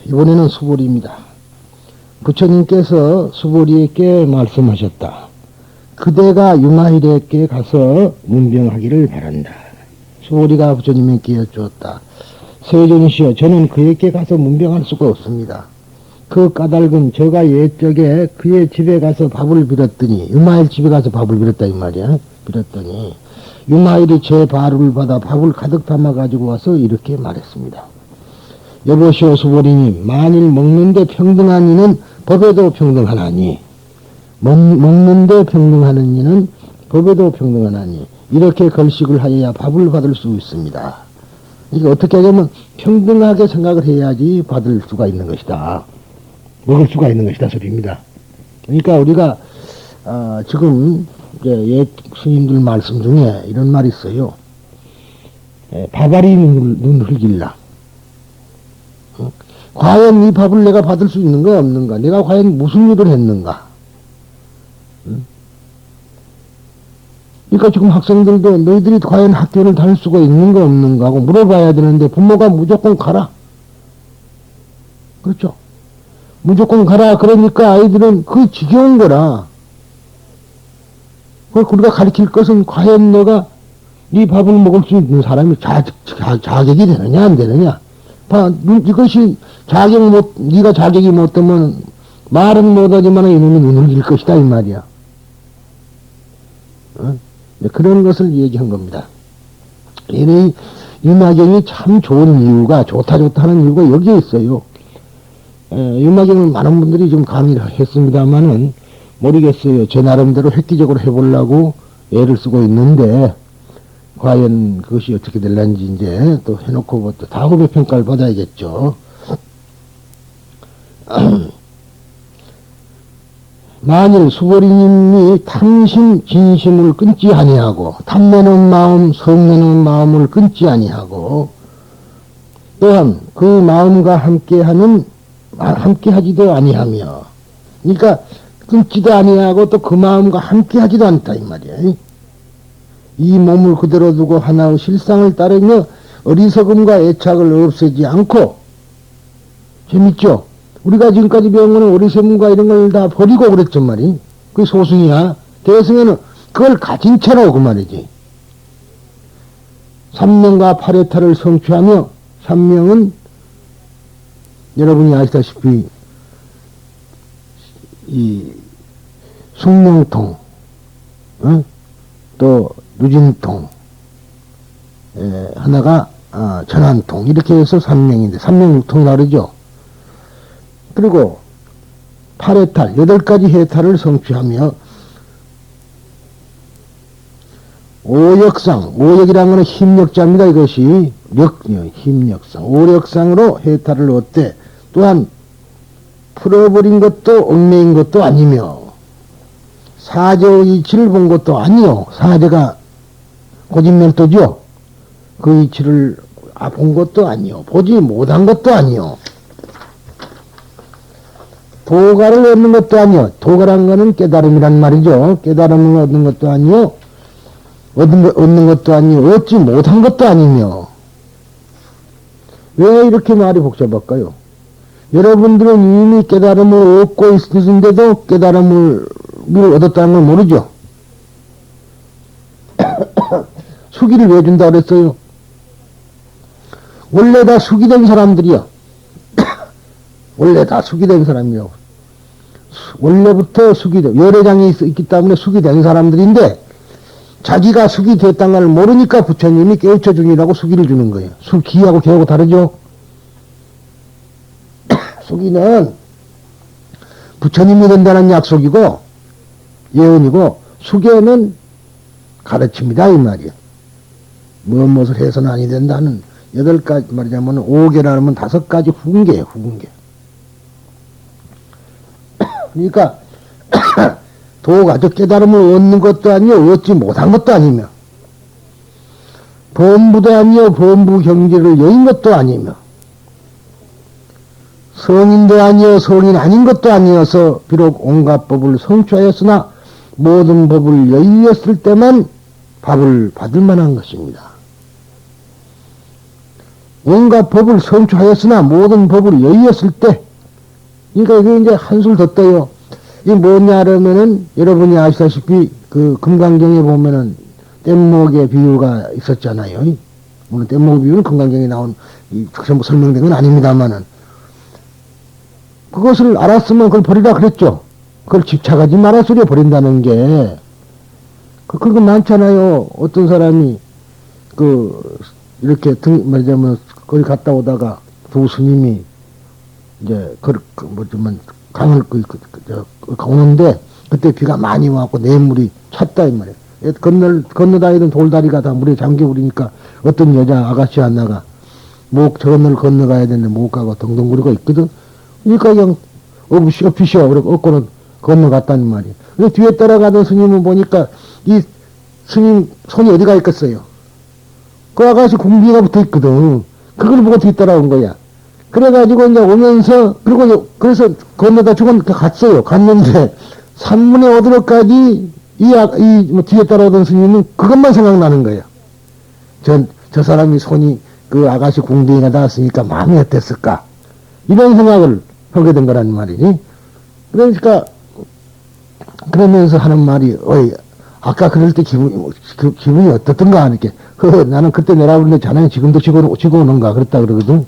이번에는 수보리입니다. 부처님께서 수보리에게 말씀하셨다. 그대가 유마일에게 가서 문병하기를 바란다. 수보리가 부처님에게 여쭈었다. 세존이시여, 저는 그에게 가서 문병할 수가 없습니다. 그 까닭은 제가 옛적에 그의 집에 가서 밥을 빌었더니, 유마일 집에 가서 밥을 빌었다 이 말이야. 빌었더니 유마일이 제 바를 받아 밥을 가득 담아 가지고 와서 이렇게 말했습니다. 여보시오 수보리님, 만일 먹는데 평등한 이는 법에도 평등하나니, 먹는데 평등하는 이는 법에도 평등하나니, 이렇게 걸식을 하여야 밥을 받을 수 있습니다. 이게 어떻게 하냐면 평등하게 생각을 해야지 받을 수가 있는 것이다. 먹을 수가 있는 것이다 소리입니다. 그러니까 우리가 지금 옛 스님들 말씀 중에 이런 말이 있어요. 밥알이 눈 흘길라. 과연 이 밥을 내가 받을 수 있는가 없는가? 내가 과연 무슨 일을 했는가? 그러니까 지금 학생들도 너희들이 과연 학교를 다닐 수가 있는가 없는가 하고 물어봐야 되는데 부모가 무조건 가라. 그렇죠? 무조건 가라. 그러니까 아이들은 그 지겨운 거라. 우리가 가르칠 것은 과연 너가 이 밥을 먹을 수 있는 사람이 자격이 되느냐 안 되느냐. 이것이 네가 자격이 못 되면 말은 못하지만 이놈이 눈을 길 것이다 이 말이야. 그런 것을 얘기한 겁니다. 이 유마경이 참 좋은 이유가, 좋다 하는 이유가 여기에 있어요. 유마경은 많은 분들이 좀 강의를 했습니다만은 모르겠어요. 제 나름대로 획기적으로 해보려고 애를 쓰고 있는데 과연 그것이 어떻게 될런지 이제 또 해놓고 또 다음에 평가를 받아야겠죠. 만일 수보리님이 탐심 진심을 끊지 아니하고 탐내는 마음 성내는 마음을 끊지 아니하고 또한 그 마음과 함께하지도 아니하며, 그러니까 끊지도 아니하고 또 그 마음과 함께하지도 않다 이 말이야. 이 몸을 그대로 두고 하나의 실상을 따르며 어리석음과 애착을 없애지 않고, 재밌죠? 우리가 지금까지 배운 거는 어리석음과 이런 걸 다 버리고 그랬단 말이. 그게 소승이야. 대승에는 그걸 가진 채로 그 말이지. 삼명과 파레타를 성취하며, 삼명은 여러분이 아시다시피 이 숙명통, 또 누진통, 하나가 전환통, 이렇게 해서 삼명인데 삼명육통이라고 그러죠. 그리고 팔해탈, 8가지 해탈을 성취하며 오역상, 오역이라는 것은 힘력자입니다. 이것이 힘력상, 오역상으로 해탈을 얻되 또한 풀어버린 것도 얽매인 것도 아니며 사제의 이치를 본 것도 아니요. 사제가 고진멸도죠. 그 이치를 본 것도 아니요. 보지 못한 것도 아니요. 도가를 얻는 것도 아니요. 도가란 거는 깨달음이란 말이죠. 깨달음을 얻는 것도 아니요. 얻는 것도 아니요. 얻지 못한 것도 아니며. 왜 이렇게 말이 복잡할까요? 여러분들은 이미 깨달음을 얻고 있으신데도 깨달음을 얻었다는 걸 모르죠? 수기를 왜 준다 그랬어요? 원래 다 수기된 사람들이야. 원래 다 수기된 사람이라고. 원래부터 수기된, 열애장이 있기 때문에 수기된 사람들인데, 자기가 수기 됐다는 걸 모르니까 부처님이 깨우쳐 주니라고 수기를 주는 거예요. 수기하고 개하고 다르죠? 수기는 부처님이 된다는 약속이고, 예언이고, 수계는 가르칩니다, 이 말이야. 무엇을 해서는 아니 된다는 8가지 말이자면 5개라면 5가지 후근계예요, 후근계. 그러니까 도가 저 깨달음을 얻는 것도 아니요, 얻지 못한 것도 아니며, 범부도 아니요, 범부 경지를 여인 것도 아니며, 성인도 아니요, 성인 아닌 것도 아니어서 비록 온갖 법을 성취하였으나 모든 법을 여인이었을 때만 밥을 받을 만한 것입니다. 온갖 법을 성취하였으나 모든 법을 여의었을 때, 그러니까 이게 이제 한술 더 떠요. 이게 뭐냐, 그러면은, 여러분이 아시다시피, 그, 금강경에 보면은, 뗏목의 비유가 있었잖아요. 물론 뗏목 비유는 금강경에 나온, 전부 설명된 건 아닙니다만은, 그것을 알았으면 그걸 버리라 그랬죠. 그걸 집착하지 마라 소리에 버린다는 게, 그런 거 많잖아요. 어떤 사람이, 이렇게 말하자면, 거기 갔다 오다가, 두 스님이, 이제, 강을, 오는데, 그때 비가 많이 와갖고, 냇물이 찼다, 이 말이에요. 건너다니던 돌다리가 다 물에 잠겨버리니까, 어떤 여자 아가씨 하나가, 저 건너를 건너가야 되는데 못 가고 덩덩거리고 있거든. 그러니까 그냥, 엎이셔. 그러고 엎고는 건너갔다는 말이에요. 근데 뒤에 따라가던 스님은 보니까, 이 스님 손이 어디가 있겠어요? 그 아가씨 궁비가 붙어 있거든. 그걸 보고 뒤따라온 거야. 그래가지고 이제 오면서, 그래서 건너다 갔어요. 갔는데, 산문에 오도록까지 뒤에 따라오던 스님은 그것만 생각나는 거예요. 저 사람이 손이 그 아가씨 궁둥이가 닿았으니까 마음이 어땠을까? 이런 생각을 하게 된 거란 말이지. 그러니까, 그러면서 하는 말이, 아까 그럴 때 기분이 어떻던가? 이렇게. 나는 그때 내라버렸는데 자네는 지금도 지고 오는가? 그랬다 그러거든.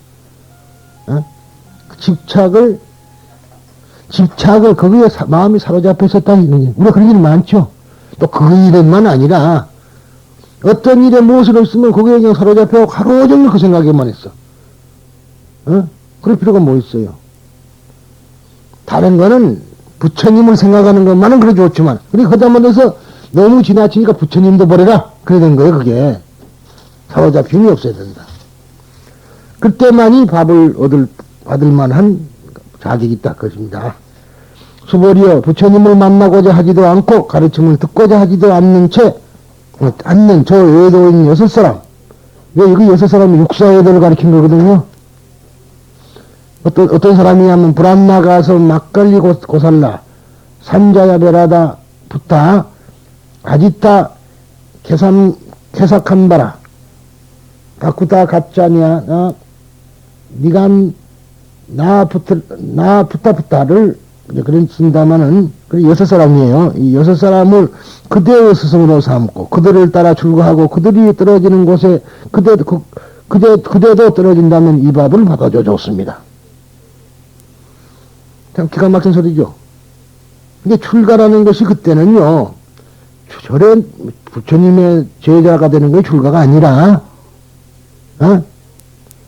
집착을 거기에 마음이 사로잡혀 있었다는 얘기. 우리가 그런 일 많죠. 또 그 일에만 아니라, 어떤 일에 무엇을 없으면 거기에 그냥 사로잡혀 하루 종일 그 생각에만 했어. 그럴 필요가 뭐 있어요. 다른 거는 부처님을 생각하는 것만은 그래 좋지만, 그리고 하다 못해서 너무 지나치니까 부처님도 버려라. 그래 된 거예요, 그게. 사로잡힘이 없어야 된다. 그때만이 밥을 받을 만한 자격이 있다, 그것입니다. 수보리여, 부처님을 만나고자 하지도 않고 가르침을 듣고자 하지도 않는 저 외도인 6사람. 왜 이거 6사람이 육사외도를 가르친 거거든요. 어떤 사람이냐면, 불암나 가서 막걸리 고살라, 산자야 베라다 부타, 아지타 개삭한바라, 바꾸다 갑자냐, 니가 나 부타를 그런 쓴다마는 6사람이에요. 이 6사람을 그대의 스승으로 삼고 그들을 따라 출가하고 그들이 떨어지는 곳에 그대도 떨어진다면 이 밥을 받아줘 좋습니다. 참 기가 막힌 소리죠. 이게 출가라는 것이 그때는요, 저런 부처님의 제자가 되는 게 출가가 아니라,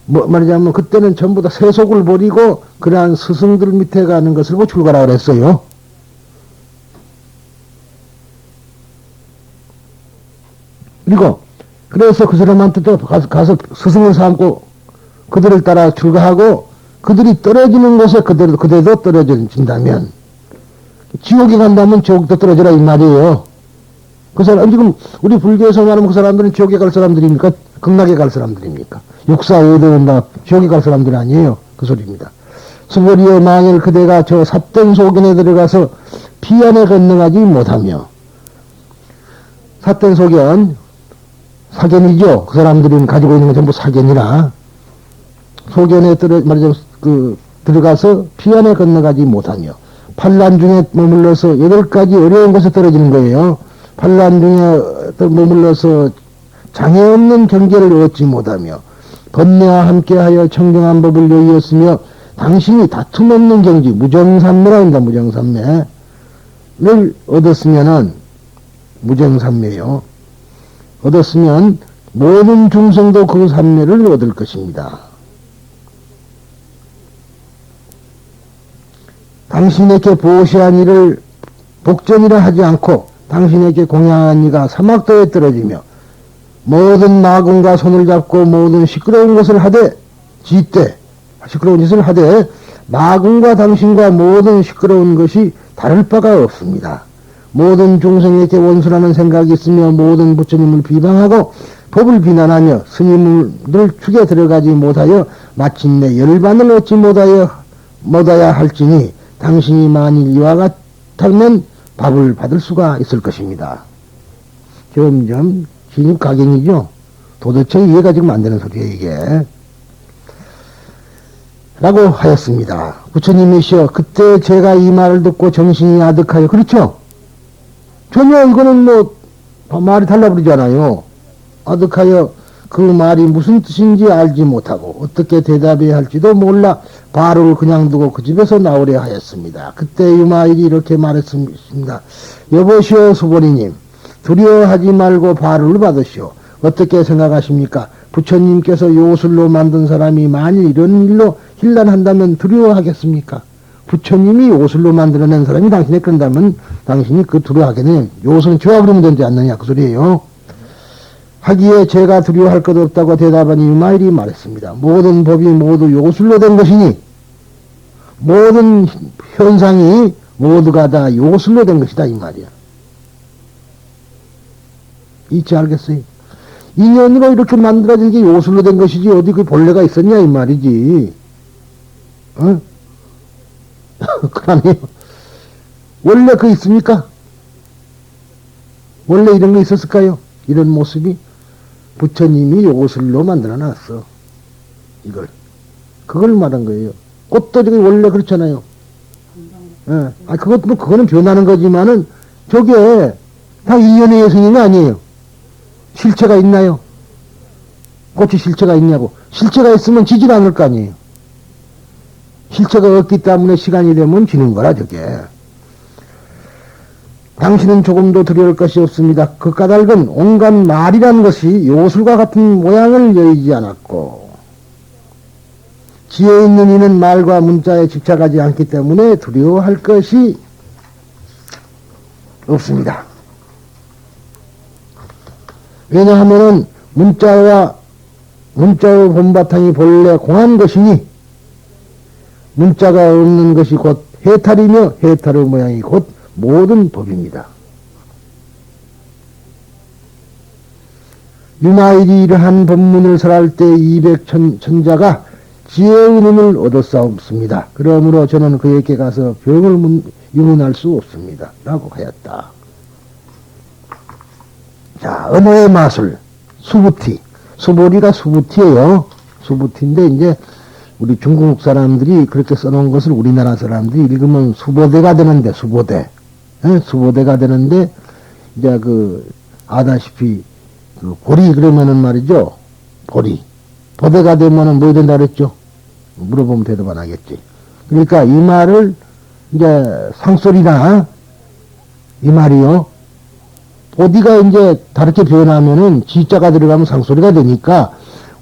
말하자면 그때는 전부 다 세속을 버리고 그러한 스승들 밑에 가는 것을 출가라 그랬어요. 그래서 그 사람한테도 가서 스승을 삼고 그들을 따라 출가하고 그들이 떨어지는 곳에 그대도 떨어진다면, 지옥에 간다면 지옥도 떨어져라 이 말이에요. 그 사람, 지금 우리 불교에서 말하면 그 사람들은 지옥에 갈 사람들입니까? 극락에 갈 사람들입니까? 육사오도는 다 지옥에 갈 사람들이 아니에요. 그 소리입니다. 수보리여, 만일 그대가 저 삿된 소견에 들어가서 피안에 건너가지 못하며, 삿된 소견, 사견이죠. 그 사람들이 가지고 있는 건 전부 사견이라, 소견에 들어가서 피안에 건너가지 못하며, 판란 중에 머물러서 8가지 어려운 곳에 떨어지는 거예요. 판란 중에 머물러서 장애 없는 경계를 얻지 못하며, 번뇌와 함께하여 청정한 법을 여의었으며, 당신이 다툼 없는 경지, 무정산매라 합니다. 무정산매를 얻었으면은, 무정산매요. 얻었으면 모든 중생도 그 산매를 얻을 것입니다. 당신에게 보시한 이를 복전이라 하지 않고 당신에게 공양한 이가 사막도에 떨어지며 모든 마군과 손을 잡고 모든 시끄러운 것을 하되 시끄러운 짓을 하되 마군과 당신과 모든 시끄러운 것이 다를 바가 없습니다. 모든 중생에게 원수라는 생각이 있으며 모든 부처님을 비방하고 법을 비난하며 스님들 축에 들어가지 못하여 마침내 열반을 얻지 못하야 할지니 당신이 만일 이와 같다면 밥을 받을 수가 있을 것입니다. 점점 진입가경이죠. 도대체 이해가 지금 안 되는 소리예요, 이게. 라고 하였습니다. 부처님이시여, 그때 제가 이 말을 듣고 정신이 아득하여, 그렇죠? 전혀 이거는 뭐 말이 달라버리잖아요. 아득하여 그 말이 무슨 뜻인지 알지 못하고 어떻게 대답해야 할지도 몰라 바로를 그냥 두고 그 집에서 나오려 하였습니다. 그때 유마일이 이렇게 말했습니다. 여보시오 수보리님, 두려워하지 말고 바로를 받으시오. 어떻게 생각하십니까? 부처님께서 요술로 만든 사람이 만일 이런 일로 hil난한다면 두려워하겠습니까? 부처님이 요술로 만들어낸 사람이 당신에 그런다면 당신이 그 두려워하겠네요. 요술은 죄와 그러면 되지 않느냐 그 소리예요. 하기에 제가 두려워할 것 없다고 대답하니 유마일이 말했습니다. 모든 법이 모두 요술로 된 것이니 모든 현상이 모두가 다 요술로 된 것이다 이 말이야. 잊지 알겠어요? 인연으로 이렇게 만들어진 게 요술로 된 것이지 어디 그 본래가 있었냐 이 말이지. 어? 그러네요. 원래 그 있습니까? 원래 이런 거 있었을까요? 이런 모습이? 부처님이 요술로 만들어 놨어. 이걸. 그걸 말한 거예요. 꽃도 저기 원래 그렇잖아요. 예. 그거는 변하는 거지만은 저게 다 인연의 예성인 거 아니에요. 실체가 있나요? 꽃이 실체가 있냐고. 실체가 있으면 지질 않을 거 아니에요. 실체가 없기 때문에 시간이 되면 지는 거라 저게. 당신은 조금도 두려울 것이 없습니다. 그 까닭은 온갖 말이라는 것이 요술과 같은 모양을 여의지 않았고 지혜 있는 이는 말과 문자에 집착하지 않기 때문에 두려워할 것이 없습니다. 왜냐하면은 문자의 본바탕이 본래 공한 것이니 문자가 없는 것이 곧 해탈이며 해탈의 모양이 곧 모든 법입니다. 유마일이 이러한 법문을 설할 때 200천자가 지혜의 눈을 얻었사옵습니다. 그러므로 저는 그에게 가서 병을 유문할 수 없습니다. 라고 하였다. 자, 언어의 마술, 수부티. 수보리가 수부티예요. 수부티인데 이제 우리 중국 사람들이 그렇게 써놓은 것을 우리나라 사람들이 읽으면 수보대가 되는데, 수보대. 예? 수보대가 되는데, 이제 아다시피, 보리 그러면은 말이죠. 보리. 보대가 되면은 뭐 된다 그랬죠? 물어보면 대답 안 하겠지. 그러니까 이 말을, 이제 상소리나, 이 말이요. 보디가 이제 다르게 표현하면은 지자가 들어가면 상소리가 되니까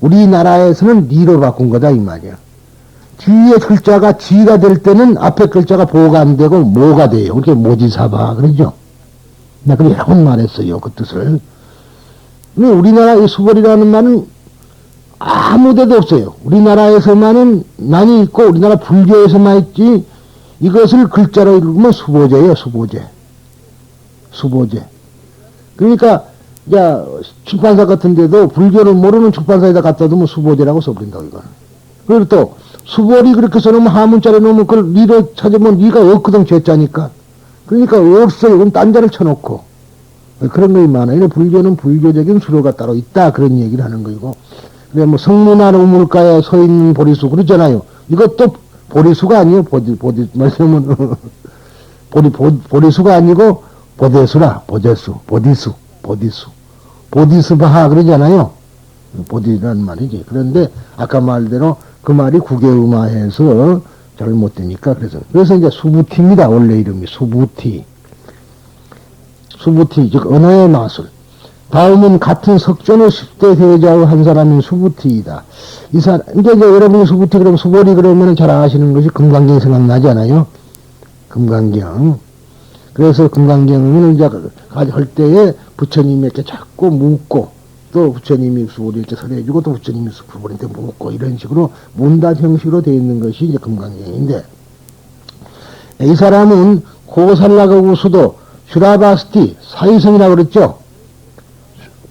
우리나라에서는 리로 바꾼 거다 이 말이야. 뒤에 글자가 지가 될 때는 앞에 글자가 보가 안 되고 모가 돼요. 그렇게 모지사바 그러죠. 내가 그래 여러 번 말했어요. 그 뜻을. 근데 우리나라 이 수벌이라는 말은 아무 데도 없어요. 우리나라에서만은 많이 있고 우리나라 불교에서만 있지 이것을 글자로 읽으면 수보제예요. 수보제. 수보제. 그러니까 야 출판사 같은 데도 불교를 모르는 출판사에다 갖다 두면 수보제라고 써버린다고 이거는. 그리고 또 수보리 그렇게 써놓으면 하문자를 놓으면 그걸 리로 찾으면 리가 없거든 죄자니까. 그러니까 없어요. 그럼 딴 자를 쳐놓고 그런 것이 많아요. 불교는 불교적인 수로가 따로 있다 그런 얘기를 하는 거이고. 그래 뭐 성문안 우물가에 서 있는 보리수 그러잖아요. 이것도 보리수가 아니에요. 보디 말하면 보리수가 아니고 보대수라 보디수 보디스바하 그러잖아요. 보디라는 말이지. 그런데 아까 말대로 그 말이 국외음화해서 잘못되니까 그래서 이제 수부티입니다. 원래 이름이 수부티 즉 언어의 마술. 다음은 같은 석존의 10대 대자의 한 사람인 수부티이다. 이 사람 이제 여러분이 수부티 그러면 수보리 그러면 잘 아시는 것이 금강경 생각나지 않아요? 금강경. 그래서 금강경을 이제 할 때에 부처님이 이렇게 자꾸 묻고 또 부처님이 수보리 이렇게 설해주고 또 부처님이 수보리한테 묻고 이런 식으로 문답 형식으로 되어 있는 것이 이제 금강경인데 이 사람은 고살라가구 수도 슈라바스티 사이성이라고 그랬죠.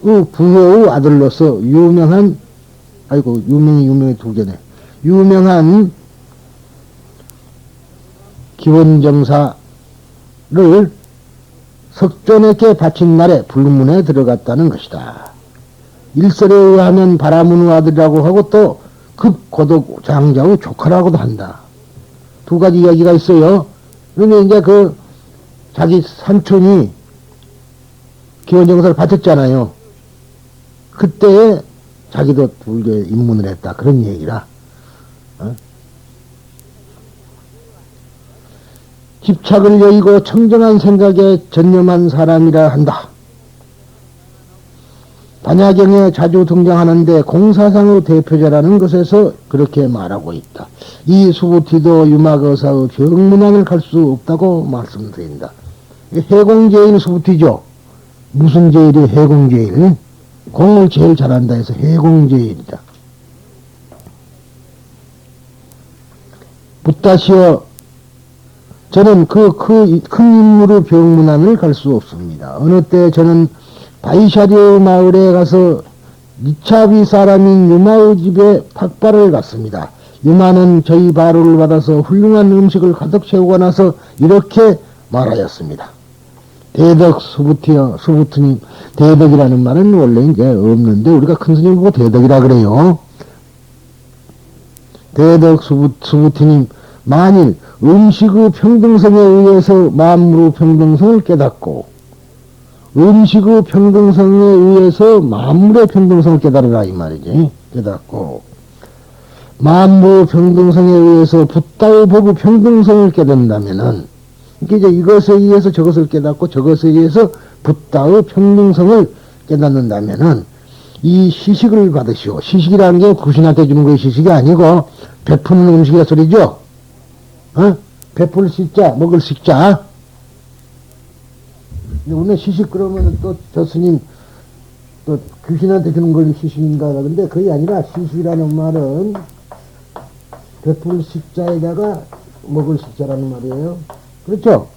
그 부효의 아들로서 유명한 유명이 두 개네. 유명한 기원정사 를 석존에게 바친 날에 불문에 들어갔다는 것이다. 일설에 의하면 바라문의 아들이라고 하고 또 급고독 장자의 조카라고도 한다. 두 가지 이야기가 있어요. 그런데 이제 그 자기 삼촌이 기원정사를 바쳤잖아요. 그때에 자기도 불교에 입문을 했다. 그런 얘기라. 어? 집착을 여의고 청정한 생각에 전념한 사람이라 한다. 반야경에 자주 등장하는데 공사상의 대표자라는 것에서 그렇게 말하고 있다. 이 수부티도 유마거사의 병문안을 갈 수 없다고 말씀드린다. 해공제일 수부티죠. 무슨 제일이 해공제일? 공을 제일 잘한다 해서 해공제일이다. 붓다시어 저는 큰 인물의 병문안을 갈 수 없습니다. 어느 때 저는 바이샤리오 마을에 가서 니차비 사람인 유마의 집에 탁발을 갔습니다. 유마는 저희 바로를 받아서 훌륭한 음식을 가득 채우고 나서 이렇게 말하였습니다. 대덕 수부트님, 대덕이라는 말은 원래 이제 없는데 우리가 큰 스님 보고 대덕이라 그래요. 대덕 수부트님, 만일 음식의 평등성에 의해서 만물의 평등성을 깨닫고 음식의 평등성에 의해서 만물의 평등성을 깨달으라 이 말이지. 깨닫고 만물의 평등성에 의해서 붓다의 법의 평등성을 깨닫는다면은 이제 이것에 의해서 저것을 깨닫고 저것에 의해서 붓다의 평등성을 깨닫는다면은 이 시식을 받으시오. 시식이라는 게 구신한테 주는 것이 시식이 아니고 베푸는 음식이라 소리죠. 어? 베풀 식자, 먹을 식자. 우리는 시식 그러면 또 저 스님 또 귀신한테 주는 걸 시식인가 그런데 그게 아니라 시식이라는 말은 베풀 식자에다가 먹을 식자라는 말이에요. 그렇죠?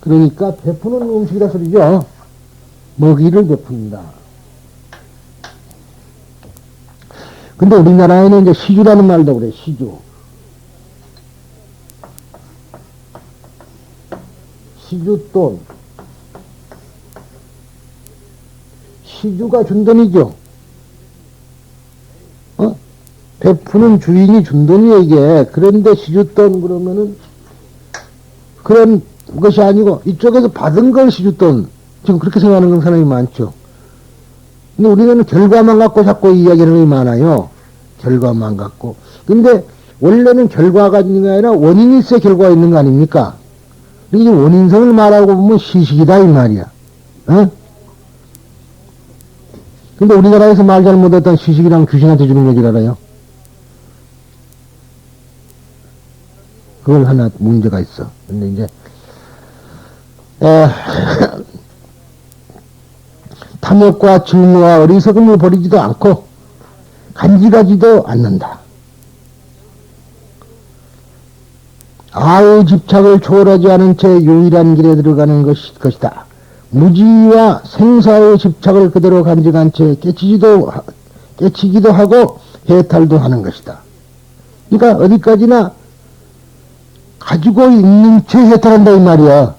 그러니까 베푸는 음식이라 소리죠. 먹이를 베푼다. 근데 우리나라에는 이제 시주라는 말도 그래. 시주. 시주돈. 시주가 준 돈이죠. 어? 베푸는 주인이 준 돈이에요, 이게. 그런데 시주돈 그러면은 그런 것이 아니고 이쪽에서 받은 걸 시주돈. 지금 그렇게 생각하는 사람이 많죠. 근데 우리는 결과만 갖고 자꾸 이야기하는 게 많아요. 결과만 갖고. 근데 원래는 결과가 있는 게 아니라 원인이 있어야 결과가 있는 거 아닙니까? 이게 원인성을 말하고 보면 시식이다 이 말이야. 어? 근데 우리나라에서 말 잘못했던 시식이랑 귀신한테 주는 얘기를 알아요. 그걸 하나 문제가 있어. 근데 이제 탐욕과 증오와 어리석음을 버리지도 않고 간직하지도 않는다. 아의 집착을 초월하지 않은 채 유일한 길에 들어가는 것이다. 무지와 생사의 집착을 그대로 간직한 채 깨치기도 하고 해탈도 하는 것이다. 그러니까 어디까지나 가지고 있는 채 해탈한다 이 말이야.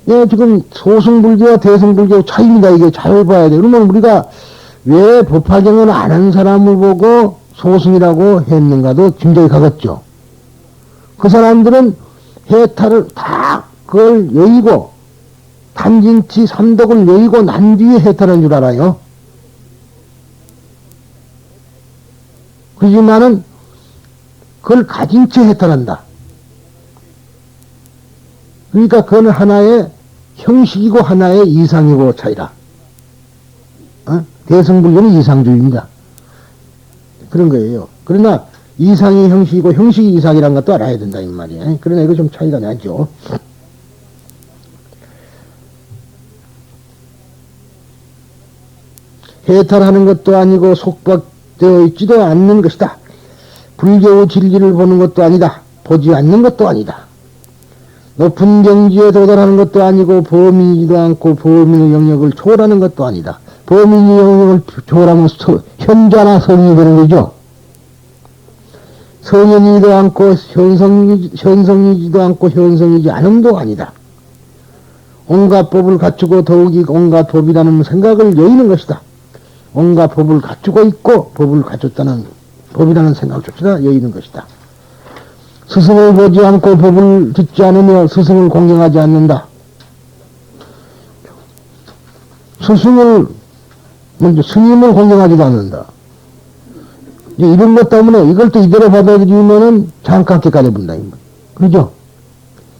예, 지금 소승불교와 대승불교 차이입니다. 이게 잘 봐야 돼. 그러면 우리가 왜 법화경을 안 한 사람을 보고 소승이라고 했는가도 짐작이 가겠죠. 그 사람들은 해탈을 다 그걸 여의고 탐진치 삼독을 여의고 난 뒤에 해탈한 줄 알아요. 그지만은 그걸 가진 채 해탈한다. 그러니까 그건 하나의 형식이고 하나의 이상이고 차이라. 어? 대승불교는 이상주의입니다. 그런 거예요. 그러나 이상이 형식이고 형식이 이상이란 것도 알아야 된다 이 말이에요. 그러나 이거 좀 차이가 나죠. 해탈하는 것도 아니고 속박되어 있지도 않는 것이다. 불교의 진리를 보는 것도 아니다. 보지 않는 것도 아니다. 높은 경지에 도달하는 것도 아니고 범인이지도 않고 범인의 영역을 초월하는 것도 아니다. 범인의 영역을 초월하면 현자나 성인이 되는 거죠. 성현이지도 않고 현성이지도 않고 현성이지 않음도 아니다. 온갖 법을 갖추고 더욱이 온갖 법이라는 생각을 여의는 것이다. 온갖 법을 갖추고 있고 법을 갖췄다는 법이라는 생각조차 여의는 것이다. 스승을 보지 않고 법을 듣지 않으며 스승을 공경하지 않는다. 스승을 먼저 스님을 공경하지도 않는다. 이런 것 때문에 이걸 또 이대로 받아들이면은 장각계까지 본다. 그죠?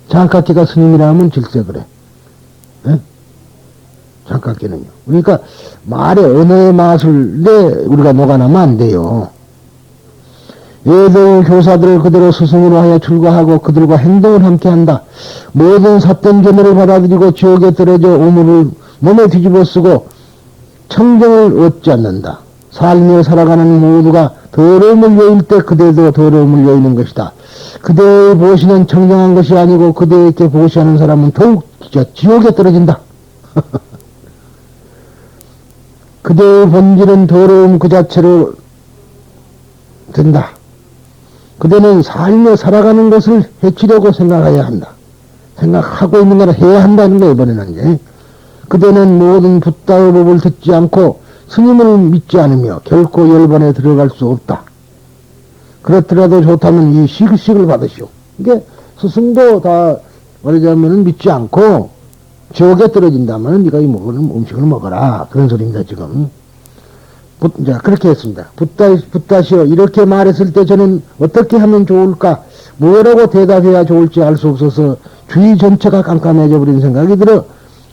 장각계가 스님이라면 질세 그래. 예? 장각계는요. 그러니까 말의 언어의 맛을 내 우리가 녹아나면 안 돼요. 예등 교사들을 그대로 스승으로 하여 출가하고 그들과 행동을 함께 한다. 모든 삿된 계명을 받아들이고 지옥에 떨어져 오물을 몸에 뒤집어 쓰고 청정을 얻지 않는다. 살며 살아가는 모두가 더러움을 여일 때 그대도 더러움을 여이는 것이다. 그대의 보시는 청정한 것이 아니고 그대에게 보시하는 사람은 더욱 지옥에 떨어진다. 그대의 본질은 더러움 그 자체로 된다. 그대는 살며 살아가는 것을 해치려고 생각해야 한다. 생각하고 있는 거라 해야 한다는 거예요, 이번에는 이제. 그대는 모든 붓다의 법을 듣지 않고 스님을 믿지 않으며 결코 열반에 들어갈 수 없다. 그렇더라도 좋다면 이 식을 받으시오. 이게 스승도 다 말하자면 믿지 않고 지옥에 떨어진다면 네가 이 먹는 음식을 먹어라. 그런 소리입니다, 지금. 자, 그렇게 했습니다. 붓다시오. 이렇게 말했을 때 저는 어떻게 하면 좋을까? 뭐라고 대답해야 좋을지 알 수 없어서 주의 전체가 깜깜해져 버린 생각이 들어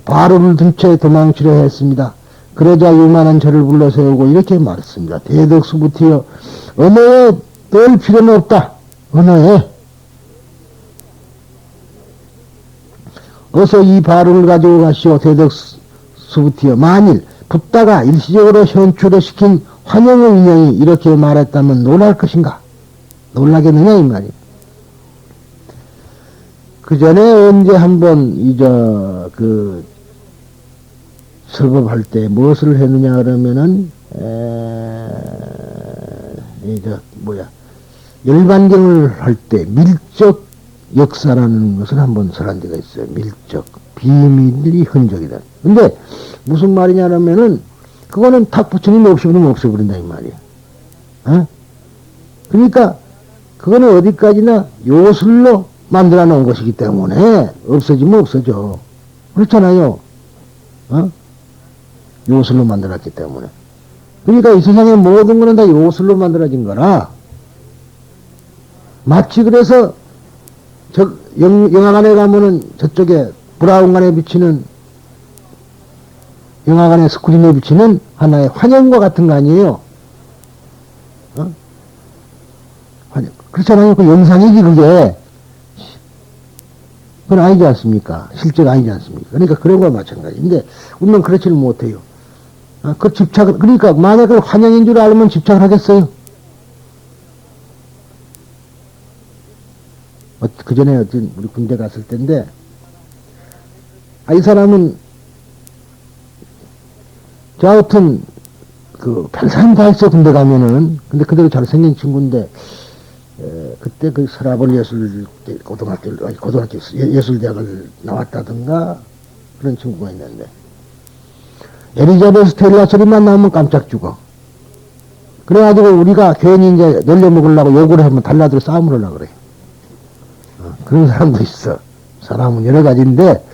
바로를 든 채 도망치려 했습니다. 그러자 유만한 저를 불러 세우고 이렇게 말했습니다. 대덕수부티여, 언어에 뜰 필요는 없다. 언어에. 어서 이 바로를 가지고 가시오. 대덕수부티여. 만일 붓다가 일시적으로 현출을 시킨 환영의 인형이 이렇게 말했다면 놀랄 것인가? 놀라겠느냐 이 말이에요. 그 전에 언제 한번 설법할 때 무엇을 했느냐 그러면은 열반경을 할 때 밀적 역사라는 것을 한번 설한 적가 있어요. 밀적 비밀이 흔적이다. 근데 무슨 말이냐면은 그거는 탁 붙이는 없애버리면 없애버린다 이 말이에요. 어? 그러니까 그거는 어디까지나 요술로 만들어 놓은 것이기 때문에 없어지면 없어져. 그렇잖아요. 어? 요술로 만들었기 때문에. 그러니까 이 세상의 모든 것은 다 요술로 만들어진 거라. 마치 그래서 영화관에 가면은 저쪽에 브라운관에 비치는 영화관의 스크린에 비치는 하나의 환영과 같은 거 아니에요? 어? 환영. 그렇잖아요. 그 영상이지 그게. 그건 아니지 않습니까? 실제가 아니지 않습니까? 그러니까 그런 거와 마찬가지인데 우리는 그렇지는 못해요. 그 집착을, 그러니까 만약 그 환영인 줄 알면 집착을 하겠어요? 그 전에 어떤 우리 군대 갔을 때인데, 이 사람은, 저 하여튼, 별사람 다 있어, 군대 가면은. 근데 그대로 잘생긴 친구인데, 그때 그 서라벌 고등학교 예술대학을 나왔다든가, 그런 친구가 있는데, 엘리자베스 테일러 소리만 나오면 깜짝 죽어. 그래가지고 우리가 괜히 이제 놀려먹으려고 욕을 하면 달라들어 싸움을 하려고 그래. 그런 사람도 있어. 사람은 여러 가지인데,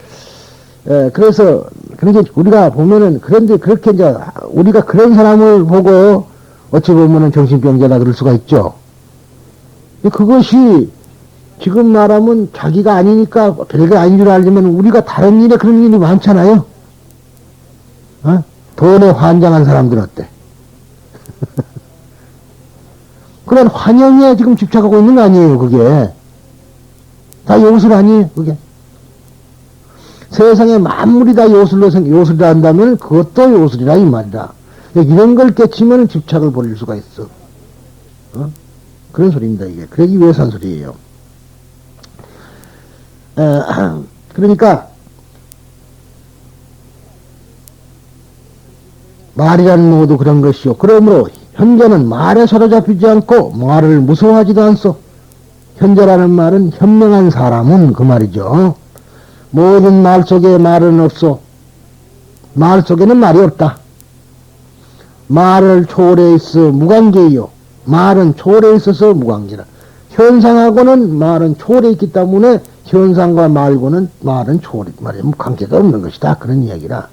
그래서, 그렇게 우리가 보면은, 그런데 그렇게 이제, 우리가 그런 사람을 보고, 어찌 보면은 정신병자라 그럴 수가 있죠. 그것이, 지금 말하면 자기가 아니니까 별게 아닌 줄 알지만, 우리가 다른 일에 그런 일이 많잖아요. 어? 돈에 환장한 사람들 어때? 그런 환영에 지금 집착하고 있는 거 아니에요, 그게. 다 요술 아니에요, 그게. 세상에 만물이 다 요술이라 한다면 그것도 요술이라 이 말이다. 이런 걸 깨치면 집착을 버릴 수가 있어. 어? 그런 소리입니다, 이게. 그러기 위해서 한 소리예요. 그러니까, 말이란 모두 그런 것이요. 그러므로 현재는 말에 사로잡히지 않고 말을 무서워하지도 않소. 현재라는 말은 현명한 사람은 그 말이죠. 모든 말 속에 말은 없소. 말 속에는 말이 없다. 말을 초월해 있어 무관계요. 말은 초월해 있어서 무관계라. 현상하고는 말은 초월해 있기 때문에 현상과 말고는 말은 초월해 말하면 관계가 없는 것이다. 그런 이야기라.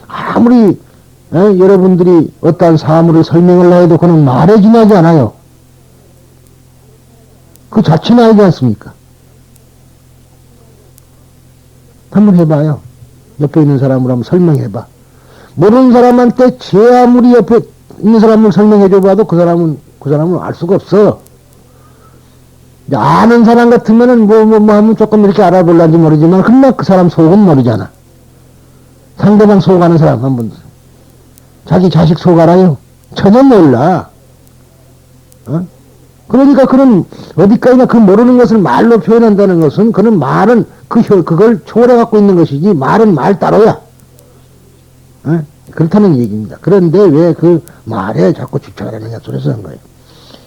아무리 여러분들이 어떠한 사물을 설명을 해도 그는 말에 지나지 않아요. 그 자체는 아니지 않습니까? 한번 해봐요. 옆에 있는 사람을 한번 설명해봐. 모르는 사람한테 제 아무리 옆에 있는 사람을 설명해줘봐도 그 사람은 알 수가 없어. 아는 사람 같으면은 뭐 하면 조금 이렇게 알아볼란지 모르지만, 근데 그 사람 속은 모르잖아. 상대방 속 아는 사람 한번, 자기 자식 속 알아요? 전혀 몰라. 그러니까 그런, 어디까지나 그 모르는 것을 말로 표현한다는 것은, 그는 말은 그걸 초월해 갖고 있는 것이지, 말은 말 따로야. 그렇다는 얘기입니다. 그런데 왜 그 말에 자꾸 집착을 하느냐 소리에서 한 거예요.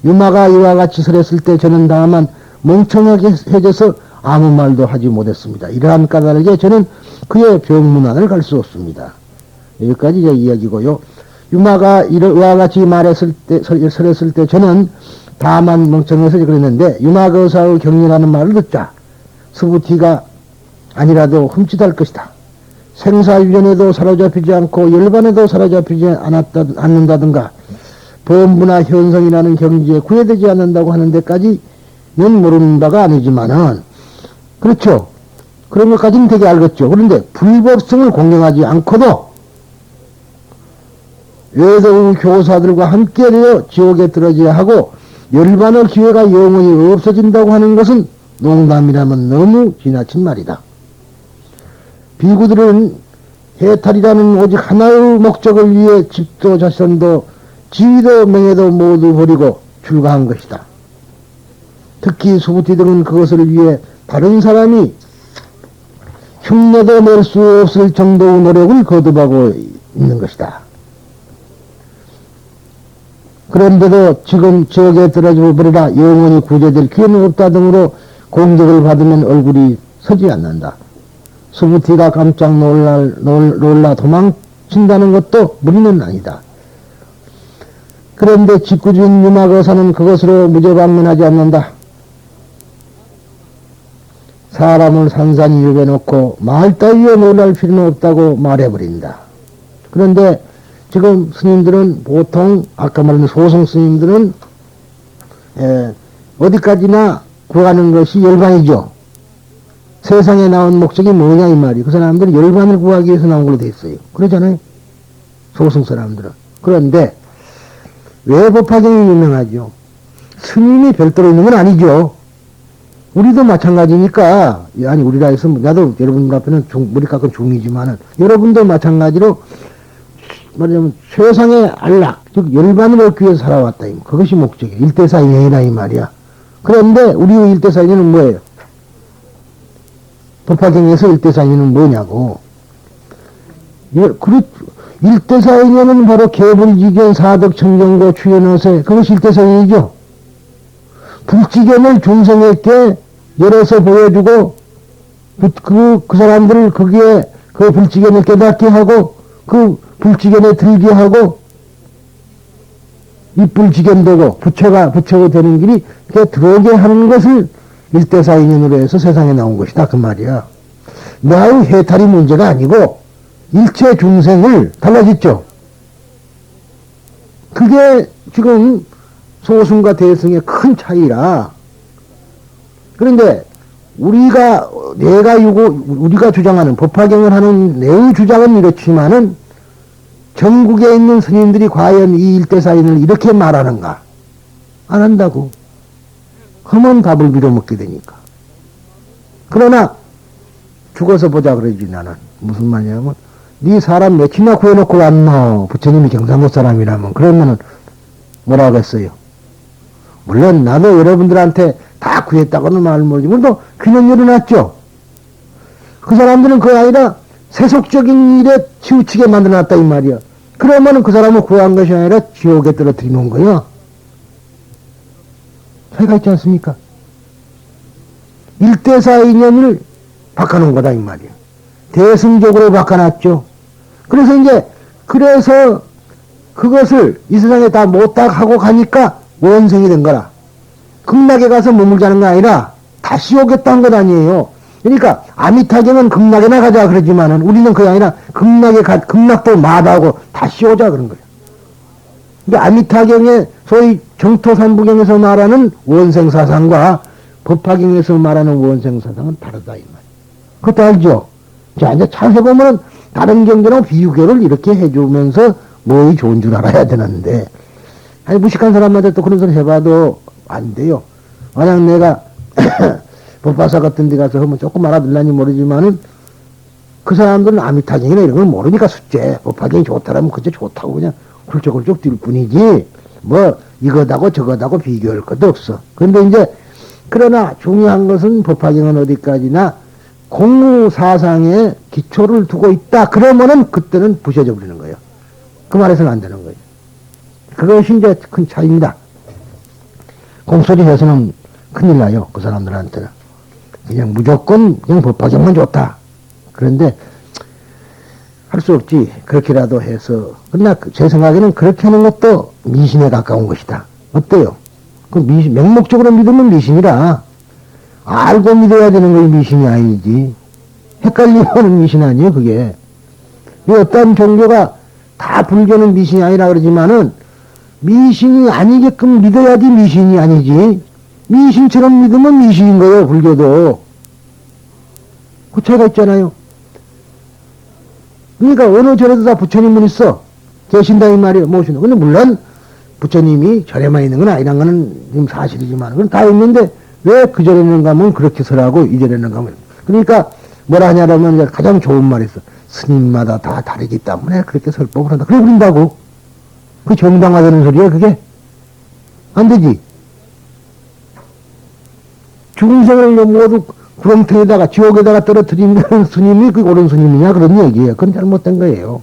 유마가 이와 같이 설했을 때 저는 다만 멍청하게 해져서 아무 말도 하지 못했습니다. 이러한 까닭에 저는 그의 병문안을 갈 수 없습니다. 여기까지 제 이야기고요. 유마가 이와 같이 설했을 때 저는 다만 멍청해서 그랬는데, 유마거사의 경륜하는 말을 듣자 스부티가 아니라도 흠칫할 것이다. 생사유전에도 사로잡히지 않고 열반에도 사로잡히지 않는다든가 범부나 현성이라는 경지에 구애되지 않는다고 하는 데까지는 모르는 바가 아니지만은, 그렇죠. 그런 것까지는 되게 알겠죠. 그런데 불법성을 공경하지 않고도 외도의 교사들과 함께 되어 지옥에 들어져야 하고 열반의 기회가 영원히 없어진다고 하는 것은 농담이라면 너무 지나친 말이다. 비구들은 해탈이라는 오직 하나의 목적을 위해 집도 자손도 지위도 명예도 모두 버리고 출가한 것이다. 특히 수부티들은 그것을 위해 다른 사람이 흉내도 낼 수 없을 정도의 노력을 거듭하고 있는 것이다. 그런데도 지금 지옥에 떨어져 버리라 영원히 구제될 기회는 없다 등으로 공격을 받으면 얼굴이 서지 않는다. 수부티가 깜짝 놀라 도망친다는 것도 무리는 아니다. 그런데 직구주인 유마거사는 그것으로 무죄방면하지 않는다. 사람을 산산히 유배놓고 말 따위에 놀랄 필요는 없다고 말해버린다. 그런데 지금 스님들은 보통 아까 말한 소승 스님들은 어디까지나 구하는 것이 열반이죠. 세상에 나온 목적이 뭐냐 이 말이. 그 사람들은 열반을 구하기 위해서 나온 걸로 돼 있어요. 그러잖아요. 소승 사람들은. 그런데 왜 법화경이 유명하죠? 스님이 별도로 있는 건 아니죠. 우리도 마찬가지니까, 아니 우리라 해서 나도 여러분들 앞에는 머리 깎은 중이지만은 여러분도 마찬가지로 말하자면 세상의 안락, 즉 열반을 얻기 위해서 살아왔다. 그것이 목적이에요. 일대사인연이라 이 말이야. 그런데 우리의 일대사인연은 뭐예요? 법화경에서 일대사인연은 뭐냐고. 일대사인연은 바로 개불지견 사덕 청정고 추연어세, 그것이 일대사인연이죠. 불지견을 중생에게 열어서 보여주고 그 사람들을 거기에 그 불지견을 깨닫게 하고 그 불지견에 들게 하고 입불지견되고 부처가 되는 길이 들어오게 하는 것을 일대사인연으로 해서 세상에 나온 것이다 그 말이야. 나의 해탈이 문제가 아니고 일체 중생을 달라졌죠. 그게 지금 소승과 대승의 큰 차이라. 그런데 우리가 주장하는 법화경을 하는 내의 주장은 이렇지만은 전국에 있는 스님들이 과연 이 일대사인을 이렇게 말하는가? 안 한다고. 험한 답을 빌어먹게 되니까. 그러나 죽어서 보자 그러지 나는. 무슨 말이냐면 네 사람 몇이나 구해놓고 왔노? 부처님이 경상도 사람이라면. 그러면은 뭐라고 했어요? 물론 나도 여러분들한테 다 구했다고는 말을 모르지만 또 귀는 열어놨죠. 그 사람들은 그거 아니라 세속적인 일에 치우치게 만들어놨다 이 말이야. 그러면은 그 사람을 구한 것이 아니라 지옥에 떨어뜨려 놓은 거야. 차이가 있지 않습니까? 일대사인연을 바꿔놓은 거다 이 말이야. 대승적으로 바꿔놨죠. 그래서 그것을 이 세상에 다 못다 하고 가니까 원생이 된 거라. 극락에 가서 머물자는 거 아니라 다시 오겠다는 것 아니에요. 그러니까 아미타경은 극락에나 가자 그러지만은 우리는 그게 아니라 극락도 마다하고 다시 오자 그런 거예요. 그러니까 아미타경의 소위 정토삼부경에서 말하는 원생사상과 법화경에서 말하는 원생사상은 다르다 이 말이에요. 그것도 알죠? 자, 이제 잘 해보면 다른 경전하고 비유교를 이렇게 해주면서 뭐이 좋은 줄 알아야 되는데, 아니, 무식한 사람한테 또 그런 소리 해봐도 안 돼요. 만약 내가 법화사 같은 데 가서 하면 조금 알아들라니 모르지만은 그 사람들은 아미타경이나 이런 걸 모르니까 숙제. 법화경이 좋다라면 그저 좋다고 그냥 훌쩍훌쩍 뛸 뿐이지, 뭐, 이거다고 저거다고 비교할 것도 없어. 그런데 이제, 그러나 중요한 것은 법화경은 어디까지나 공무사상에 기초를 두고 있다. 그러면은 그때는 부셔져 버리는 거예요. 그 말에서는 안 되는 거예요. 그것이 이제 큰 차이입니다. 공소리 해서는 큰일 나요. 그 사람들한테는. 그냥 무조건 그냥 법화경만 좋다. 그런데 할 수 없지. 그렇게라도 해서. 그러나 제 생각에는 그렇게 하는 것도 미신에 가까운 것이다. 어때요? 그 미신, 명목적으로 믿으면 미신이라. 알고 믿어야 되는 게 미신이 아니지. 헷갈리면 미신 아니에요, 그게. 어떤 종교가 다 불교는 미신이 아니라 그러지만은 미신이 아니게끔 믿어야지 미신이 아니지. 미신처럼 믿으면 미신인 거예요, 불교도. 그 차이가 있잖아요. 그러니까 어느 절에도 다 부처님은 있어. 계신다 이 말이에요. 모시는. 근데 물론 부처님이 절에만 있는 건 아니란 거는 지금 사실이지만 그건 다 있는데 왜 그 절에는 가면 그렇게 설하고 이 절에는 가면. 그러니까 뭐라 하냐면 가장 좋은 말이 있어. 스님마다 다 다르기 때문에 그렇게 설법을 한다. 그래 그런다고. 그 정당화되는 소리야 그게? 안 되지. 중생을 모두 구렁텅에다가 지옥에다가 떨어뜨리는 스님이 그 옳은 스님이냐 그런 얘기예요. 그건 잘못된 거예요.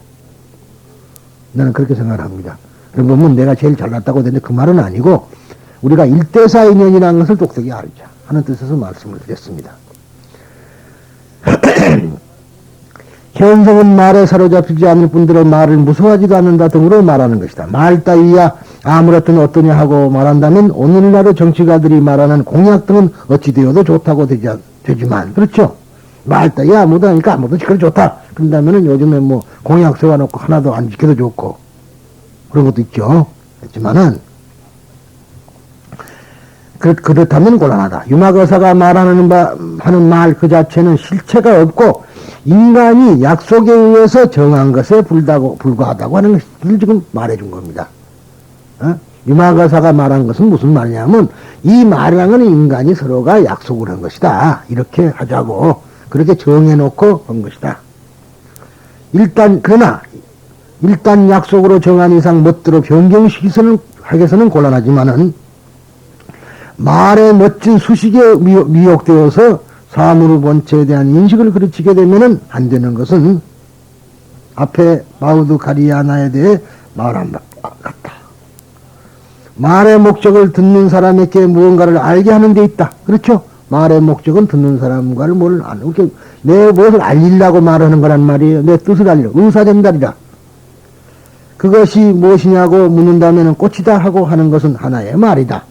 나는 그렇게 생각을 합니다. 그런 보면 내가 제일 잘났다고 되는데 그 말은 아니고 우리가 일대사 인연이라는 것을 똑똑히 알자 하는 뜻에서 말씀을 드렸습니다. 현성은 말에 사로잡히지 않을 뿐더러 말을 무서워하지도 않는다 등으로 말하는 것이다. 말 따위야 아무렇든 어떠냐 하고 말한다면 오늘날의 정치가들이 말하는 공약 등은 어찌 되어도 좋다고 되지만 그렇죠. 말 따위야 아무도 하니까 아무도 지켜도 좋다. 그런다면은 요즘에 뭐 공약 세워놓고 하나도 안 지켜도 좋고 그런 것도 있죠. 그렇지만은 그렇다면 곤란하다. 유마거사가 하는 말 그 자체는 실체가 없고 인간이 약속에 의해서 정한 것에 불과하다고 하는 것을 지금 말해준 겁니다. 유마거사가 말한 것은 무슨 말이냐면 이 말이라는 건 인간이 서로가 약속을 한 것이다. 이렇게 하자고 그렇게 정해놓고 한 것이다. 그러나 일단 약속으로 정한 이상 멋대로 변경시키서는 하기서는 곤란하지만은 말의 멋진 수식에 미혹되어서 사물의 본체에 대한 인식을 그르치게 되면은 안 되는 것은 앞에 마우드 가리아나에 대해 말한 것 같다. 말의 목적을 듣는 사람에게 무언가를 알게 하는 데 있다. 그렇죠? 말의 목적은 듣는 사람과를 뭘 내 무엇을 알리려고 말하는 거란 말이에요. 내 뜻을 알리려고. 의사전달이라. 그것이 무엇이냐고 묻는다면 꽃이다 하고 하는 것은 하나의 말이다.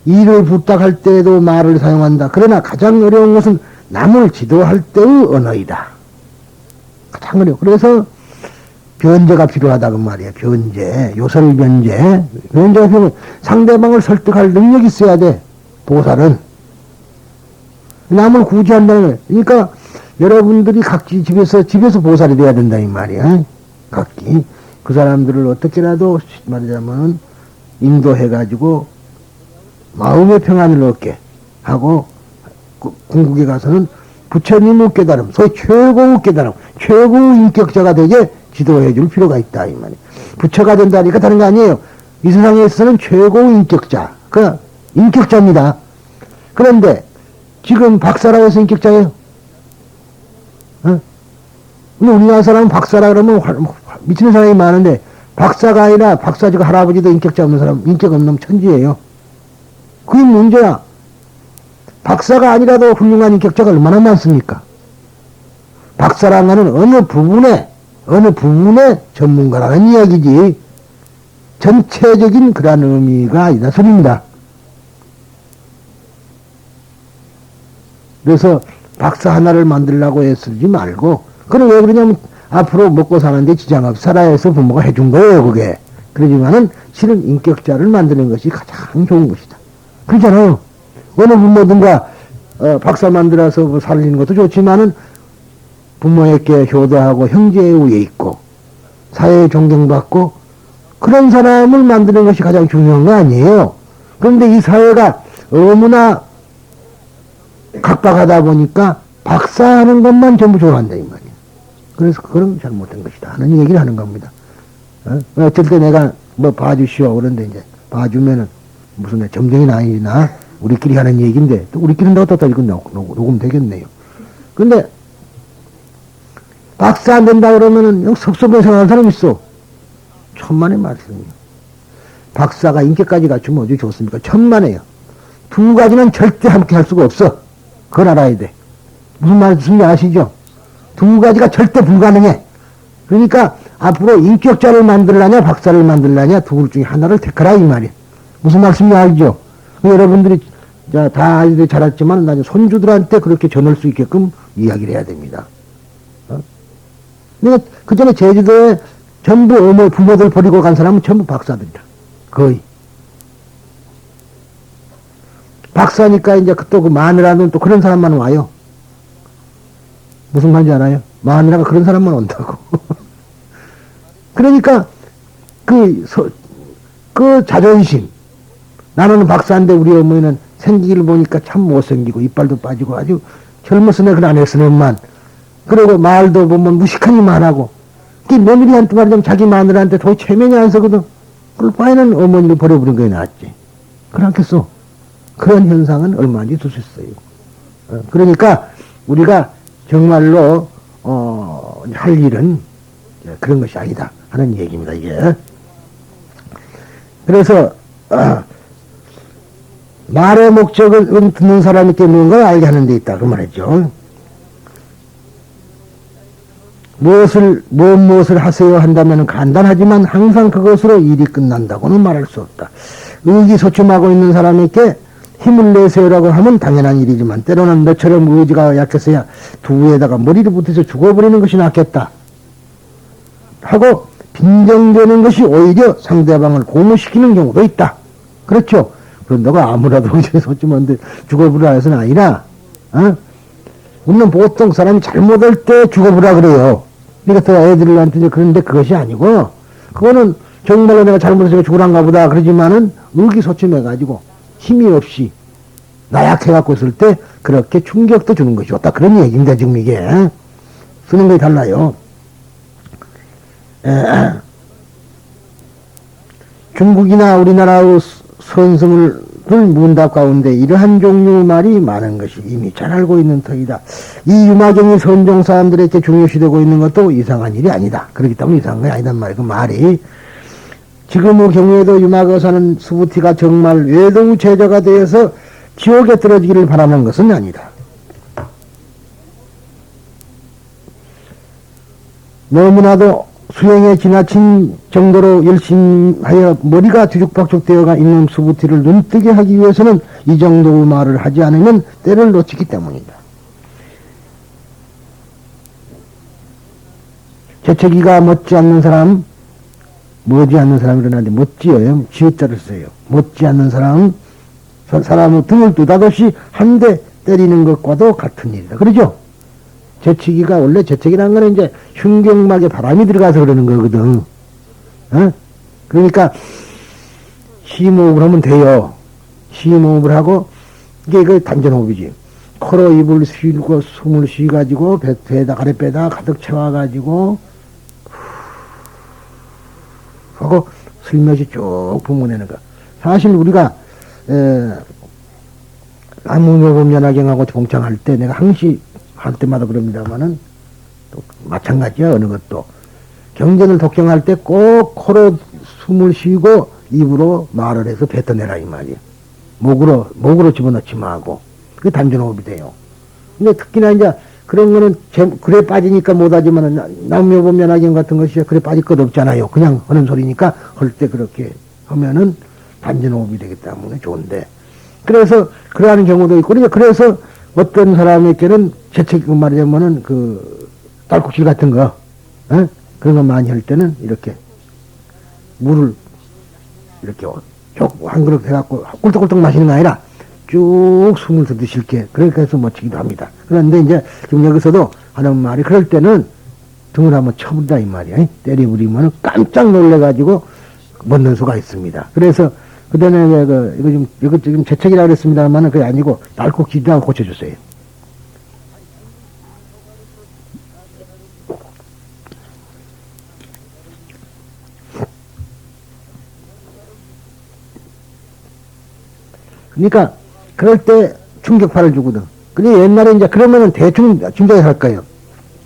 일을 부탁할 때에도 말을 사용한다. 그러나 가장 어려운 것은 남을 지도할 때의 언어이다. 가장 어려워. 그래서 변제가 필요하다 그 말이에요. 변제, 요설 변제. 변제가 필요해. 상대방을 설득할 능력이 있어야 돼. 보살은. 남을 구제한다는 거예요. 그러니까 여러분들이 각기 집에서 보살이 돼야 된다 이 말이야. 각기. 그 사람들을 어떻게라도 말하자면 인도해가지고 마음의 평안을 얻게 하고 궁극에 가서는 부처님의 깨달음, 소위 최고의 깨달음, 최고의 인격자가 되게 지도해 줄 필요가 있다 이 말이에요. 부처가 된다니까 다른 거 아니에요. 이 세상에서는 최고의 인격자, 그 인격자입니다. 그런데 지금 박사라고 해서 인격자예요. 근데 우리나라 사람은 박사라 그러면 미치는 사람이 많은데 박사가 아니라 박사지가 할아버지도 인격자 없는 사람, 인격 없는 천지예요. 그게 문제야. 박사가 아니라도 훌륭한 인격자가 얼마나 많습니까? 박사라는 어느 부분에 전문가라는 이야기지. 전체적인 그러한 의미가 있다 소리입니다. 그래서 박사 하나를 만들려고 애쓰지 말고, 그럼 왜 그러냐면 앞으로 먹고 사는데 지장 없이 살아야 해서 부모가 해준 거예요, 그게. 그러지만은 실은 인격자를 만드는 것이 가장 좋은 것이다. 그렇잖아요. 어느 부모든가 박사 만들어서 뭐 살리는 것도 좋지만은 부모에게 효도하고 형제의 우애 있고 사회에 존경받고 그런 사람을 만드는 것이 가장 중요한 거 아니에요. 그런데 이 사회가 너무나 각박하다 보니까 박사하는 것만 전부 좋아한다 이 말이에요. 그래서 그건 잘못된 것이다 하는 얘기를 하는 겁니다. 어쩔 때 내가 뭐 봐주시오 그런데 이제 봐주면은 무슨 점쟁이나 아니나 우리끼리 하는 얘기인데 또 우리끼리 넣었다 이건 녹음 되겠네요. 근데 박사 안 된다 그러면은 여기 섭섭해 생각하는 사람 있어. 천만의 말씀이에요. 박사가 인격까지 갖추면 어디 좋습니까? 천만에요. 두 가지는 절대 함께 할 수가 없어. 그걸 알아야 돼. 무슨 말씀인지 아시죠? 두 가지가 절대 불가능해. 그러니까 앞으로 인격자를 만들려냐 박사를 만들려냐 둘 중에 하나를 택하라 이 말이에요. 무슨 말씀인지 알죠? 여러분들이 다 아이들이 자랐지만 나중에 손주들한테 그렇게 전할 수 있게끔 이야기를 해야 됩니다. 내가 그 전에 제주도에 전부 어머니 부모들 버리고 간 사람은 전부 박사들이라. 거의. 박사니까 이제 또 그 마누라는 또 그런 사람만 와요. 무슨 말인지 알아요? 마누라가 그런 사람만 온다고. 그러니까 그 자존심. 나는 박사인데 우리 어머니는 생기기를 보니까 참 못생기고 이빨도 빠지고 아주 젊었으네 그런 안 했으면만. 그리고 말도 보면 무식하니 말하고. 그 며느리한테 말하자면 자기 마누라한테 더 체면이 안 서거든. 그럴 바에는 어머니를 버려버린 거에 낫지. 그렇겠어. 그런 현상은 얼마든지 있을 수 있어요. 그러니까 우리가 정말로 할 일은 그런 것이 아니다 하는 얘기입니다. 이게. 그래서 말의 목적을 듣는 사람에게 무언가를 알게 하는 데 있다 그 말이죠. 무엇을 하세요 한다면 간단하지만 항상 그것으로 일이 끝난다고는 말할 수 없다. 의기소침하고 있는 사람에게 힘을 내세요라고 하면 당연한 일이지만 때로는 너처럼 의지가 약해서야 두에다가 머리를 붙여서 죽어버리는 것이 낫겠다 하고 빈정되는 것이 오히려 상대방을 고무시키는 경우도 있다. 그렇죠? 그런다고 아무라도 의지소침한데 죽어버리라 해서는 아니라 우리는 보통 사람이 잘못할 때 죽어보라 그래요. 그러니까 더 애들한테 이제 그런데 그것이 아니고, 그거는 정말로 내가 잘못해서 죽으란가 보다 그러지만은 의기소침해가지고 힘이 없이 나약해갖고 있을 때 그렇게 충격도 주는 것이 없다. 그런 얘기인데 지금 이게 쓰는 것이 달라요. 중국이나 우리나라의 선승을 문답 가운데 이러한 종류 말이 많은 것이 이미 잘 알고 있는 터이다. 이 유마경이 선종 사람들에게 중요시되고 있는 것도 이상한 일이 아니다. 그렇기 때문에 이상한 게 아니단 말이에요. 그 말이. 지금의 경우에도 유마거 사는 수부티가 정말 외도우 제자가 되어서 지옥에 떨어지기를 바라는 것은 아니다. 너무나도 수행에 지나친 정도로 열심히 하여 머리가 뒤죽박죽 되어가 있는 수부티를 눈뜨게 하기 위해서는 이 정도의 말을 하지 않으면 때를 놓치기 때문이다. 재채기가 멋지않는 사람, 머지않는 사람이 일어나는데 멋지어요. 지읒자를 써요. 멋지않는 사람의 등을 느닷없이 한 대 때리는 것과도 같은 일이다. 그러죠? 재치기가 원래 재채기라는 거는 이제 흉경막에 바람이 들어가서 그러는 거거든. 그러니까 심호흡을 하면 돼요. 심호흡을 하고 이게 그 단전호흡이지. 코로 입을 쉬고 숨을 쉬가지고 배에다 아랫배에다 가득 채워가지고 하고 슬며시 쭉 뿜어내는 거. 사실 우리가 암흑요법연화경하고 동창할 때 내가 항시 할 때마다 그럽니다만은 또 마찬가지야. 어느 것도 경전을 독경할 때 꼭 코로 숨을 쉬고 입으로 말을 해서 뱉어내라 이 말이야. 목으로 집어넣지 말고 그게 단전호흡이 돼요. 근데 특히나 이제 그런 거는 글에 빠지니까 못하지만은 남묘범면악경 같은 것이 글에 빠질 것 없잖아요. 그냥 하는 소리니까 할 때 그렇게 하면은 반전호흡이 되기 때문에 좋은데. 그래서 그러한 경우도 있고, 그래서 어떤 사람에게는 재채기 말하자면은 그 딸꾹질 같은 거, 에? 그런 거 많이 할 때는 이렇게 물을 이렇게 쭉 한 그릇 해갖고 꿀떡꿀떡 마시는 거 아니라 쭉 숨을 들이쉴게. 그렇게 해서 멋지기도 합니다. 그런데 이제 지금 여기서도 하는 말이 그럴 때는 등을 한번 쳐본다 이 말이야. 때리부리면 깜짝 놀래가지고 멎는 수가 있습니다. 그래서 그전에 이거 지금 재채기라 그랬습니다만은 그게 아니고 날국질이라고 고쳐주세요. 그러니까 그럴 때 충격파를 주거든. 근데 옛날에 이제 그러면은 대충 짐작을 할 거예요.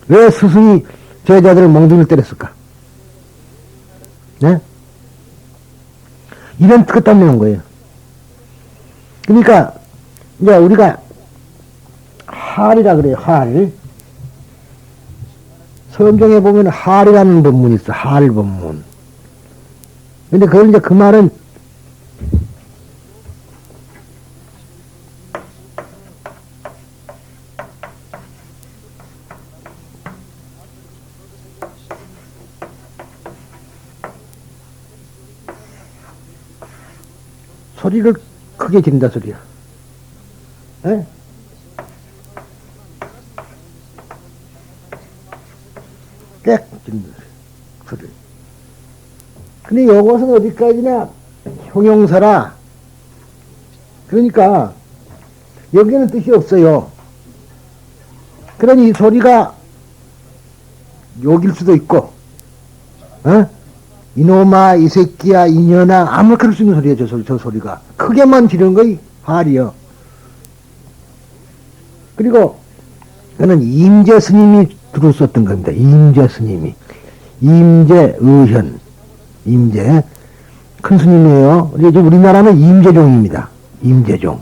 왜 스승이 제자들을 몽둥이를 때렸을까? 네? 이런 뜻 때문에 온 거예요. 그러니까 이제 우리가 할이라 그래요. 할. 서점에 보면 할이라는 법문이 있어. 할 법문. 근데 그걸 이제 그 말은 소리를 크게 지른다 소리야. 에? 꽥 지른다 소리. 근데 요것은 어디까지나 형용사라. 그러니까 여기는 뜻이 없어요. 그러니 이 소리가 욕일 수도 있고, 어? 이놈아, 이 새끼야, 이년아, 아무 그럴 수 있는 소리야, 저 소리가. 크게만 지르는 거이 할이요. 그리고, 그는 임재 스님이 들었었던 겁니다. 임재 스님이. 임재, 의현. 임재. 큰 스님이에요. 우리나라는 임재종입니다. 임재종.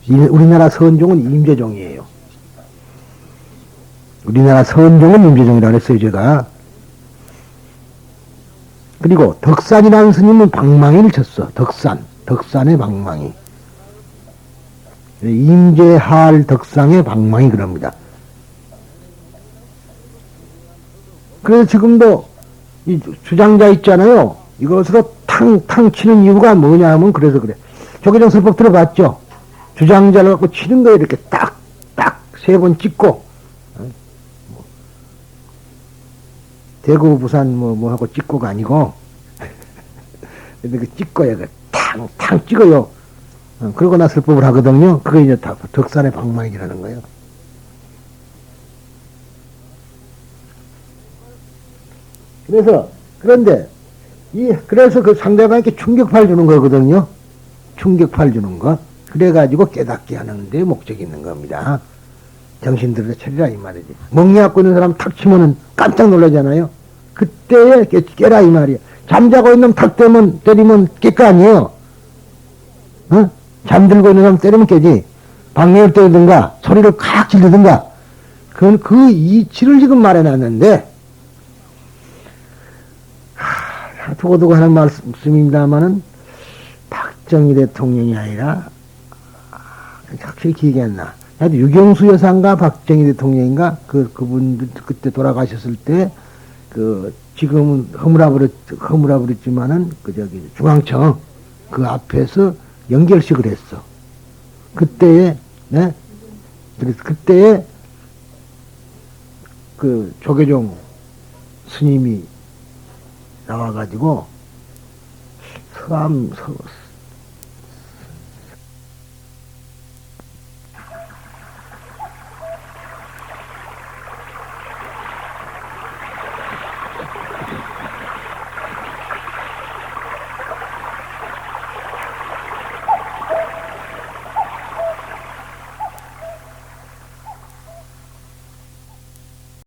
우리나라 선종은 임재종이에요. 우리나라 선종은 임재종이라고 했어요, 제가. 그리고 덕산이라는 스님은 방망이를 쳤어. 덕산의 방망이. 임재할 덕상의 방망이 그럽니다. 그래서 지금도 이 주장자 있잖아요. 이것으로 탕 치는 이유가 뭐냐 하면 그래서 그래. 조계종 설법 들어봤죠? 주장자를 갖고 치는 거에 이렇게 딱 세 번 찍고, 대구, 부산, 뭐 하고 찍고가 아니고, 근데 그 찍고야, 탕 찍어요. 그러고 나서 설법을 하거든요. 그게 이제 다 덕산의 방망이라는 거예요. 그래서 그 상대방에게 충격파를 주는 거거든요. 충격파를 주는 거. 그래가지고 깨닫게 하는 데 목적이 있는 겁니다. 정신들을 차리라 이 말이지. 멍이 갖고 있는 사람 탁 치면은 깜짝 놀라잖아요. 그때에 깨라 이 말이야. 잠자고 있는 탁 때리면 깰 거 아니에요. 어? 잠들고 있는 사람 때리면 깨지. 방해를 때리든가 소리를 칵 지르든가. 그건 그 이치를 지금 말해놨는데 두고두고 하는 말씀입니다만은 박정희 대통령이 아니라 확실히 기억이 안 나. 하여튼 유경수 여사인가 박정희 대통령인가 그분들 그때 돌아가셨을 때 지금은 허물어버렸지만은 중앙청 그 앞에서 연결식을 했어. 그때에 네? 그래서 그때에 그 조계종 스님이 나와가지고